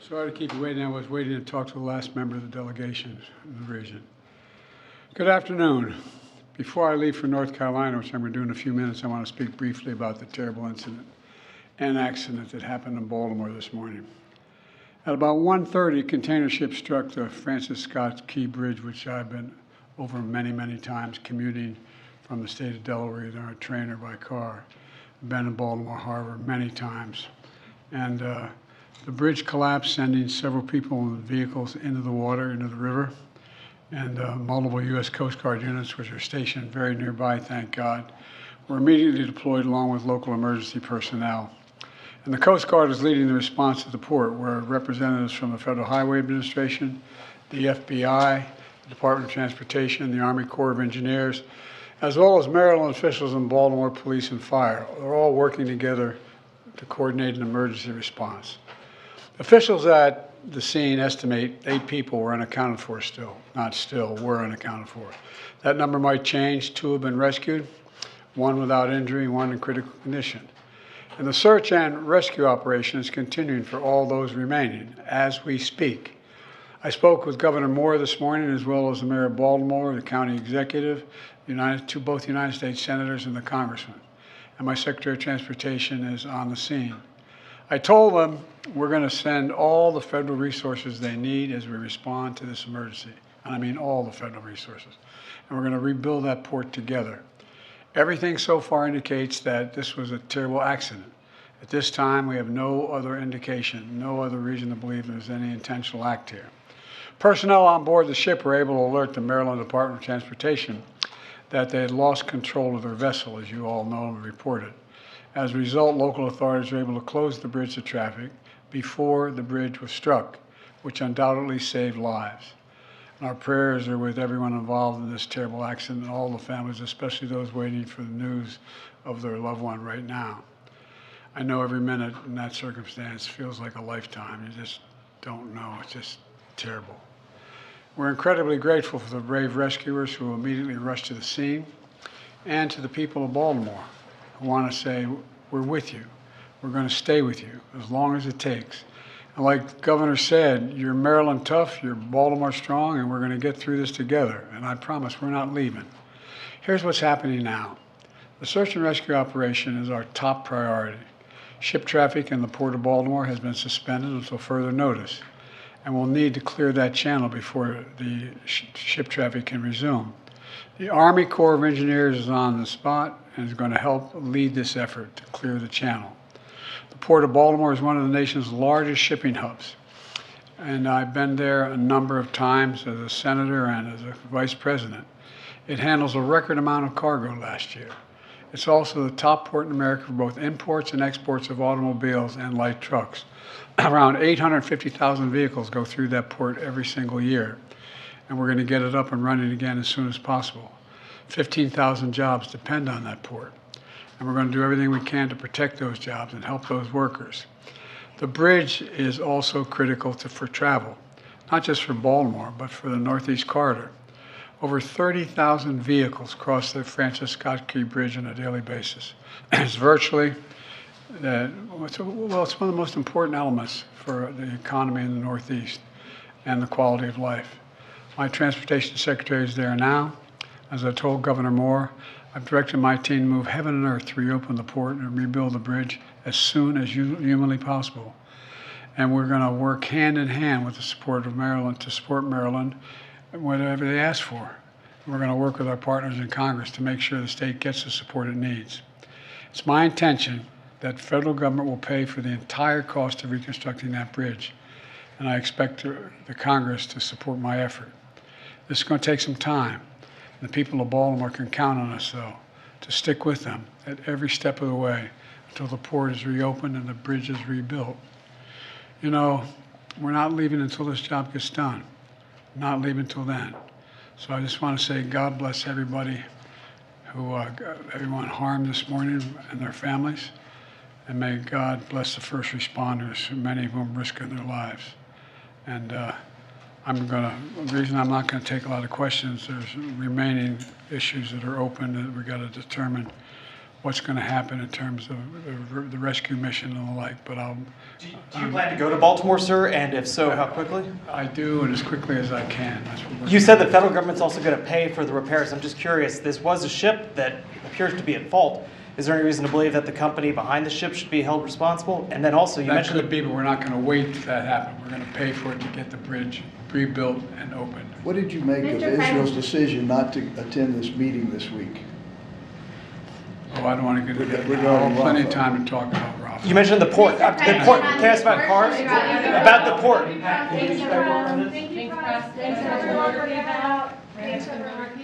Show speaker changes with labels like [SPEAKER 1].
[SPEAKER 1] Sorry to keep you waiting. I was waiting to talk to the last member of the delegation in the region. Good afternoon. Before I leave for North Carolina, which I'm going to do in a few minutes, I want to speak briefly about the terrible incident and accident that happened in Baltimore this morning. At about 1:30, a container ship struck the Francis Scott Key Bridge, which I've been over many, many times commuting from the state of Delaware, either on a train or by car. I've been in Baltimore Harbor many times. And the bridge collapsed, sending several people and vehicles into the water, into the river. And multiple U.S. Coast Guard units, which are stationed very nearby, thank God, were immediately deployed along with local emergency personnel. And the Coast Guard is leading the response to the port, where representatives from the Federal Highway Administration, the FBI, the Department of Transportation, the Army Corps of Engineers, as well as Maryland officials and Baltimore Police and Fire, are all working together to coordinate an emergency response. Officials at the scene estimate 8 people were unaccounted for still. Not still, were unaccounted for. That number might change. 2 have been rescued, 1 without injury, 1 in critical condition. And the search and rescue operation is continuing for all those remaining as we speak. I spoke with Governor Moore this morning, as well as the Mayor of Baltimore, the county executive, both United States senators and the congressman. And my Secretary of Transportation is on the scene. I told them we're going to send all the federal resources they need as we respond to this emergency. And I mean all the federal resources. And we're going to rebuild that port together. Everything so far indicates that this was a terrible accident. At this time, we have no other indication, no other reason to believe there's any intentional act here. Personnel on board the ship were able to alert the Maryland Department of Transportation that they had lost control of their vessel, as you all know and reported. As a result, local authorities were able to close the bridge to traffic before the bridge was struck, which undoubtedly saved lives. And our prayers are with everyone involved in this terrible accident and all the families, especially those waiting for the news of their loved one right now. I know every minute in that circumstance feels like a lifetime. You just don't know. It's just terrible. We're incredibly grateful for the brave rescuers who immediately rushed to the scene, and to the people of Baltimore who want to say, we're with you. We're going to stay with you as long as it takes. And like the governor said, you're Maryland tough, you're Baltimore strong, and we're going to get through this together. And I promise we're not leaving. Here's what's happening now. The search and rescue operation is our top priority. Ship traffic in the Port of Baltimore has been suspended until further notice, and we'll need to clear that channel before the ship traffic can resume. The Army Corps of Engineers is on the spot and is going to help lead this effort to clear the channel. The Port of Baltimore is one of the nation's largest shipping hubs, and I've been there a number of times as a senator and as a vice president. It handles a record amount of cargo last year. It's also the top port in America for both imports and exports of automobiles and light trucks. Around 850,000 vehicles go through that port every single year, and we're going to get it up and running again as soon as possible. 15,000 jobs depend on that port, and we're going to do everything we can to protect those jobs and help those workers. The bridge is also critical for travel, not just for Baltimore, but for the Northeast Corridor. Over 30,000 vehicles cross the Francis Scott Key Bridge on a daily basis. It's virtually, it's one of the most important elements for the economy in the Northeast and the quality of life. My transportation secretary is there now. As I told Governor Moore, I've directed my team to move heaven and earth to reopen the port and rebuild the bridge as soon as humanly possible. And we're going to work hand in hand with the support of Maryland to support Maryland whatever they ask for. We're going to work with our partners in Congress to make sure the state gets the support it needs. It's my intention that the federal government will pay for the entire cost of reconstructing that bridge, and I expect the Congress to support my effort. This is going to take some time. The people of Baltimore can count on us, though, to stick with them at every step of the way until the port is reopened and the bridge is rebuilt. You know, we're not leaving until this job gets done. Not leaving until then. So I just want to say God bless everybody who everyone harmed this morning and their families. And may God bless the first responders, many of whom risking their lives. And the reason I'm not going to take a lot of questions, there's remaining issues that are open that we got to determine what's going to happen in terms of the rescue mission and the like. But
[SPEAKER 2] Do you plan to go to Baltimore, sir? And if so, how quickly?
[SPEAKER 1] I do, and as quickly as I can. That's what
[SPEAKER 2] You said the federal government's also going to pay for the repairs. I'm just curious. This was a ship that appears to be at fault. Is there any reason to believe that the company behind the ship should be held responsible? And then also, you
[SPEAKER 1] that
[SPEAKER 2] mentioned
[SPEAKER 1] could be, but we're not going to wait till that happen. We're going to pay for it to get the bridge rebuilt and opened.
[SPEAKER 3] What did you make of Israel's decision not to attend this meeting this week?
[SPEAKER 1] Oh, I don't want to get into that.
[SPEAKER 3] We're
[SPEAKER 1] I'll
[SPEAKER 3] going
[SPEAKER 1] have plenty of
[SPEAKER 3] Rafa.
[SPEAKER 1] time to talk about Rafa.
[SPEAKER 2] You mentioned the port. The port. Can I ask about cars? About the port.
[SPEAKER 4] Thank you, President. Thanks, everyone. Thanks, everyone.